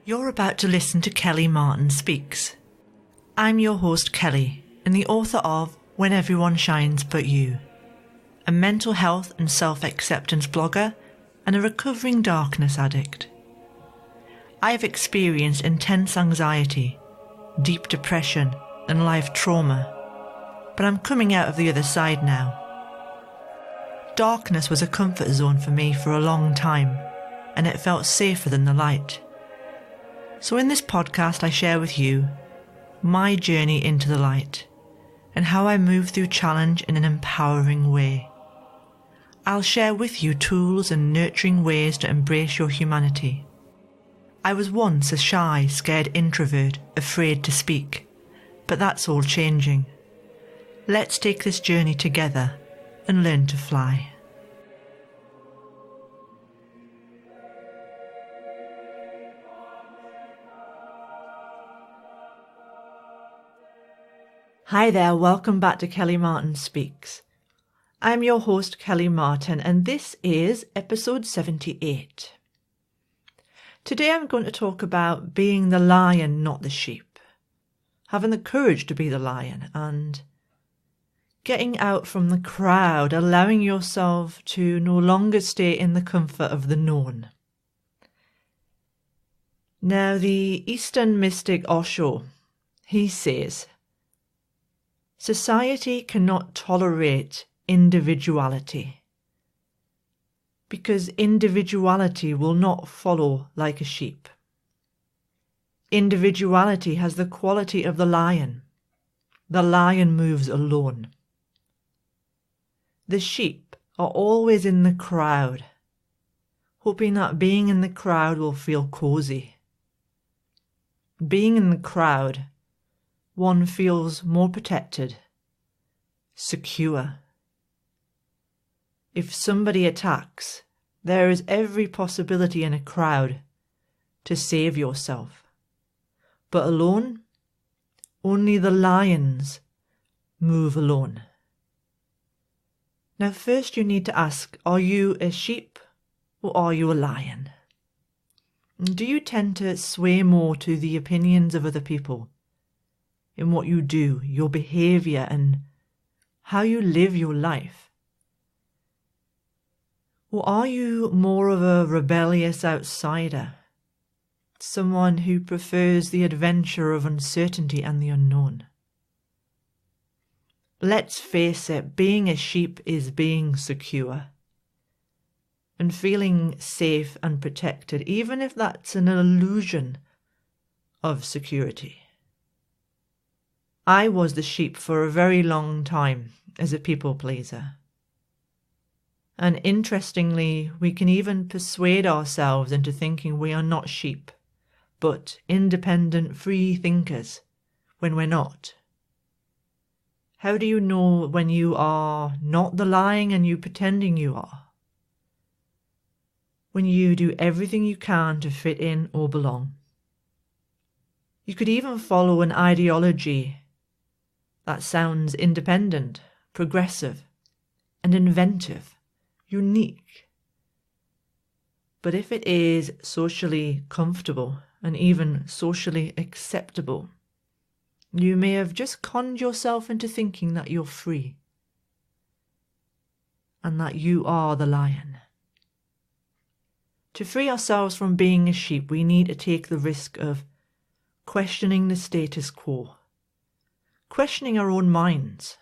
You're about to listen to Kelly Martin Speaks. I'm your host Kelly, and the author of When Everyone Shines But You, a mental health and self-acceptance blogger and a recovering darkness addict. I have experienced intense anxiety, deep depression and life trauma, but I'm coming out of the other side now. Darkness was a comfort zone for me for a long time, and it felt safer than the light. So in this podcast I share with you my journey into the light and how I move through challenge in an empowering way. I'll share with you tools and nurturing ways to embrace your humanity. I was once a shy, scared introvert, afraid to speak, but that's all changing. Let's take this journey together and learn to fly. Hi there, welcome back to Kelly Martin Speaks. I'm your host Kelly Martin and this is episode 78. Today I'm going to talk about being the lion, not the sheep. Having the courage to be the lion and getting out from the crowd, allowing yourself to no longer stay in the comfort of the known. Now the Eastern mystic Osho, he says, society cannot tolerate individuality because individuality will not follow like a sheep. Individuality has the quality of the lion. The lion moves alone. The sheep are always in the crowd, hoping that being in the crowd will feel cozy. Being in the crowd, one feels more protected, secure. If somebody attacks, there is every possibility in a crowd to save yourself. But alone, only the lions move alone. Now first you need to ask, are you a sheep or are you a lion? Do you tend to sway more to the opinions of other people? In what you do, your behaviour and how you live your life? Or are you more of a rebellious outsider? Someone who prefers the adventure of uncertainty and the unknown? Let's face it, being a sheep is being secure and feeling safe and protected, even if that's an illusion of security. I was the sheep for a very long time as a people pleaser. And interestingly, we can even persuade ourselves into thinking we are not sheep, but independent, free thinkers when we're not. How do you know when you are not the lying and you pretending you are? When you do everything you can to fit in or belong. You could even follow an ideology that sounds independent, progressive, and inventive, unique. But if it is socially comfortable and even socially acceptable, you may have just conned yourself into thinking that you're free and that you are the lion. To free ourselves from being a sheep, we need to take the risk of questioning the status quo, questioning our own minds,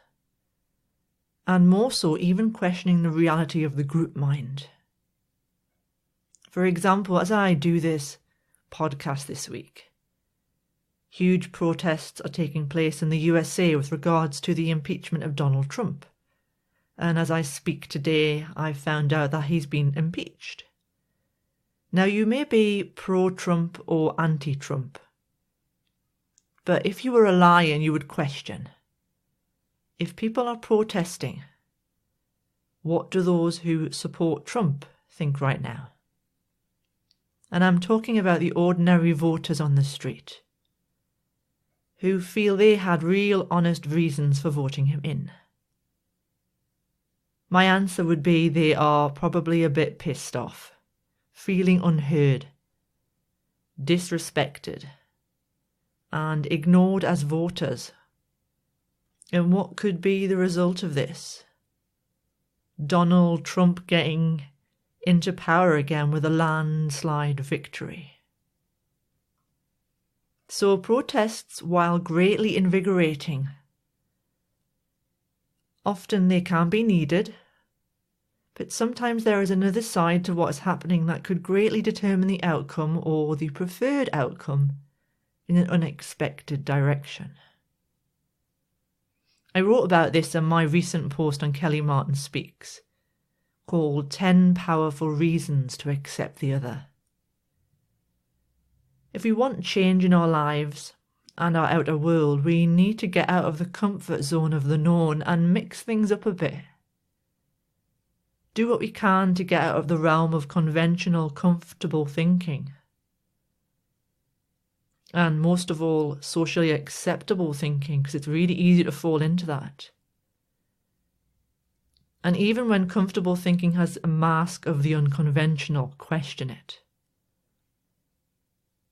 and more so even questioning the reality of the group mind. For example, as I do this podcast this week, huge protests are taking place in the USA with regards to the impeachment of Donald Trump. And as I speak today, I found out that he's been impeached. Now, you may be pro-Trump or anti-Trump, but if you were a lion, you would question. If people are protesting, what do those who support Trump think right now? And I'm talking about the ordinary voters on the street, who feel they had real honest reasons for voting him in. My answer would be they are probably a bit pissed off, feeling unheard, disrespected, and ignored as voters. And what could be the result of this? Donald Trump getting into power again with a landslide victory. So protests, while greatly invigorating, often they can be needed, but sometimes there is another side to what is happening that could greatly determine the outcome or the preferred outcome in an unexpected direction. I wrote about this in my recent post on Kelly Martin Speaks, called 10 Powerful Reasons to Accept the Other. If we want change in our lives and our outer world, we need to get out of the comfort zone of the known and mix things up a bit. Do what we can to get out of the realm of conventional, comfortable thinking. And most of all, socially acceptable thinking, because it's really easy to fall into that. And even when comfortable thinking has a mask of the unconventional, question it.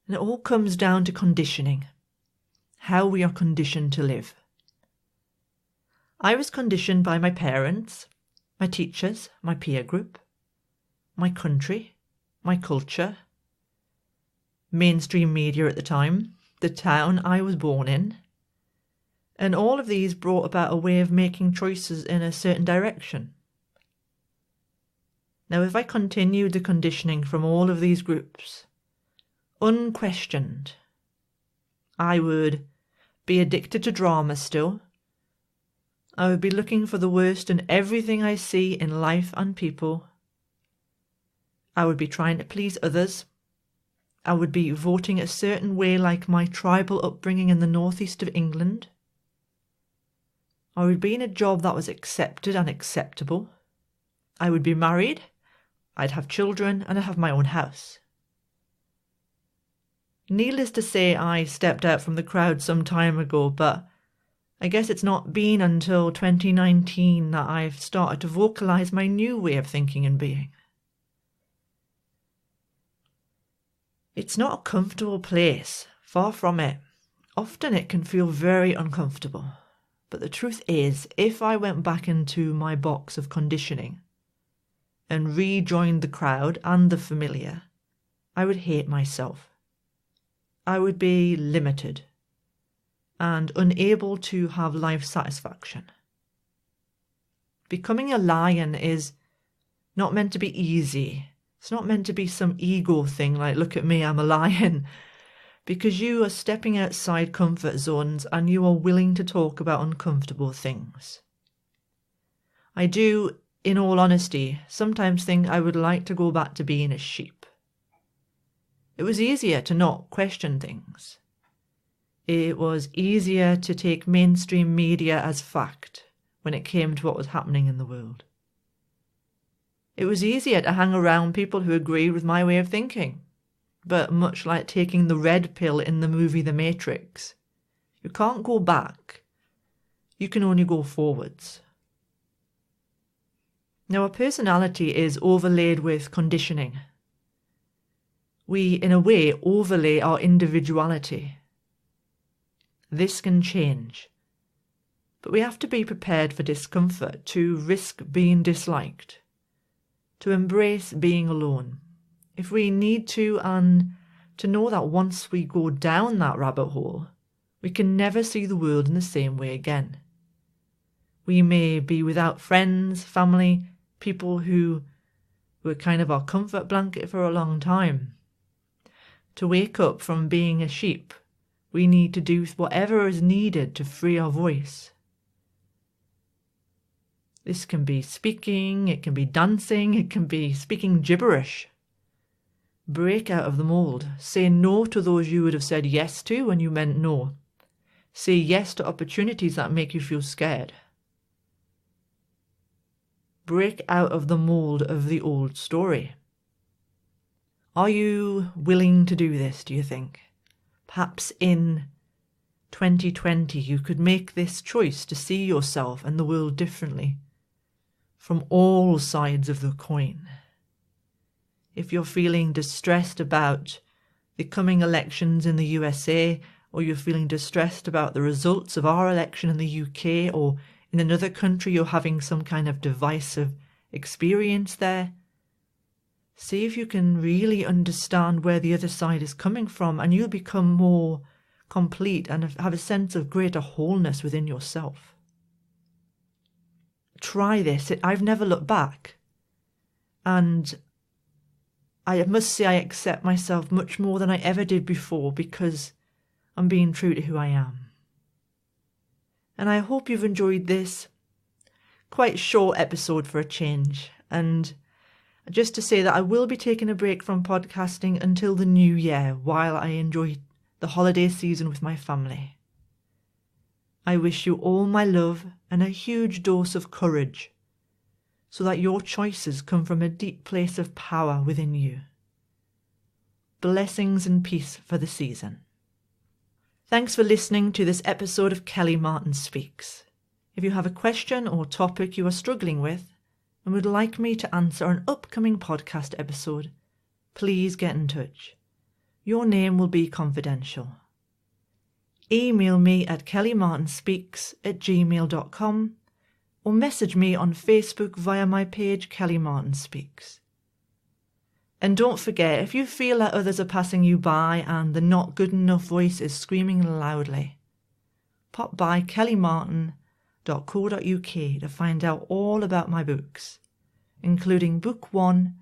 And it all comes down to conditioning, how we are conditioned to live. I was conditioned by my parents, my teachers, my peer group, my country, my culture, mainstream media at the time, the town I was born in, and all of these brought about a way of making choices in a certain direction. Now, if I continued the conditioning from all of these groups, unquestioned, I would be addicted to drama still. I would be looking for the worst in everything I see in life and people. I would be trying to please others. I would be voting a certain way like my tribal upbringing in the northeast of England. I would be in a job that was accepted and acceptable. I would be married. I'd have children and I'd have my own house. Needless to say, I stepped out from the crowd some time ago, but I guess it's not been until 2019 that I've started to vocalise my new way of thinking and being. It's not a comfortable place, far from it. Often it can feel very uncomfortable. But the truth is, if I went back into my box of conditioning and rejoined the crowd and the familiar, I would hate myself. I would be limited and unable to have life satisfaction. Becoming a lion is not meant to be easy. It's not meant to be some ego thing like, look at me, I'm a lion. Because you are stepping outside comfort zones and you are willing to talk about uncomfortable things. I do, in all honesty, sometimes think I would like to go back to being a sheep. It was easier to not question things. It was easier to take mainstream media as fact when it came to what was happening in the world. It was easier to hang around people who agreed with my way of thinking. But much like taking the red pill in the movie The Matrix, you can't go back. You can only go forwards. Now, our personality is overlaid with conditioning. We, in a way, overlay our individuality. This can change. But we have to be prepared for discomfort, to risk being disliked, to embrace being alone. If we need to, and to know that once we go down that rabbit hole, we can never see the world in the same way again. We may be without friends, family, people who were kind of our comfort blanket for a long time. To wake up from being a sheep, we need to do whatever is needed to free our voice. This can be speaking, it can be dancing, it can be speaking gibberish. Break out of the mould. Say no to those you would have said yes to when you meant no. Say yes to opportunities that make you feel scared. Break out of the mould of the old story. Are you willing to do this, do you think? Perhaps in 2020 you could make this choice to see yourself and the world differently, from all sides of the coin. If you're feeling distressed about the coming elections in the USA, or you're feeling distressed about the results of our election in the UK, or in another country you're having some kind of divisive experience there, see if you can really understand where the other side is coming from, and you'll become more complete and have a sense of greater wholeness within yourself. Try this. I've never looked back. And I must say I accept myself much more than I ever did before, because I'm being true to who I am. And I hope you've enjoyed this quite short episode for a change. And just to say that I will be taking a break from podcasting until the new year while I enjoy the holiday season with my family. I wish you all my love and a huge dose of courage, so that your choices come from a deep place of power within you. Blessings and peace for the season. Thanks for listening to this episode of Kelly Martin Speaks. If you have a question or topic you are struggling with and would like me to answer an upcoming podcast episode, please get in touch. Your name will be confidential. Email me at kellymartinspeaks@gmail.com or message me on Facebook via my page Kelly Martin Speaks. And don't forget, if you feel that others are passing you by and the not good enough voice is screaming loudly, pop by kellymartin.co.uk to find out all about my books, including Book 1,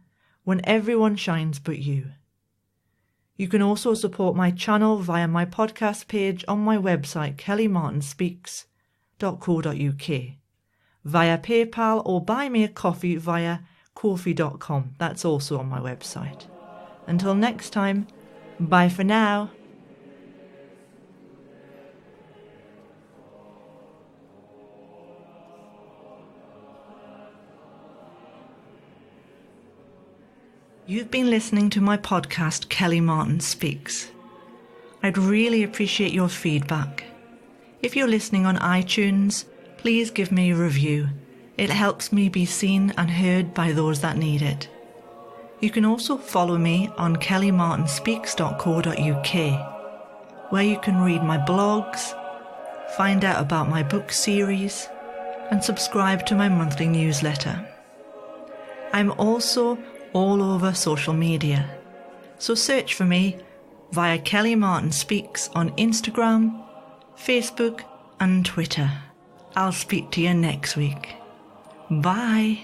When Everyone Shines But You. You can also support my channel via my podcast page on my website kellymartinspeaks.co.uk, via PayPal, or buy me a coffee via ko-fi.com. That's also on my website. Until next time, bye for now. You've been listening to my podcast, Kelly Martin Speaks. I'd really appreciate your feedback. If you're listening on iTunes, please give me a review. It helps me be seen and heard by those that need it. You can also follow me on kellymartinspeaks.co.uk, where you can read my blogs, find out about my book series, and subscribe to my monthly newsletter. I'm also all over social media, so search for me via Kelly Martin Speaks on Instagram, Facebook and Twitter. I'll speak to you next week. Bye.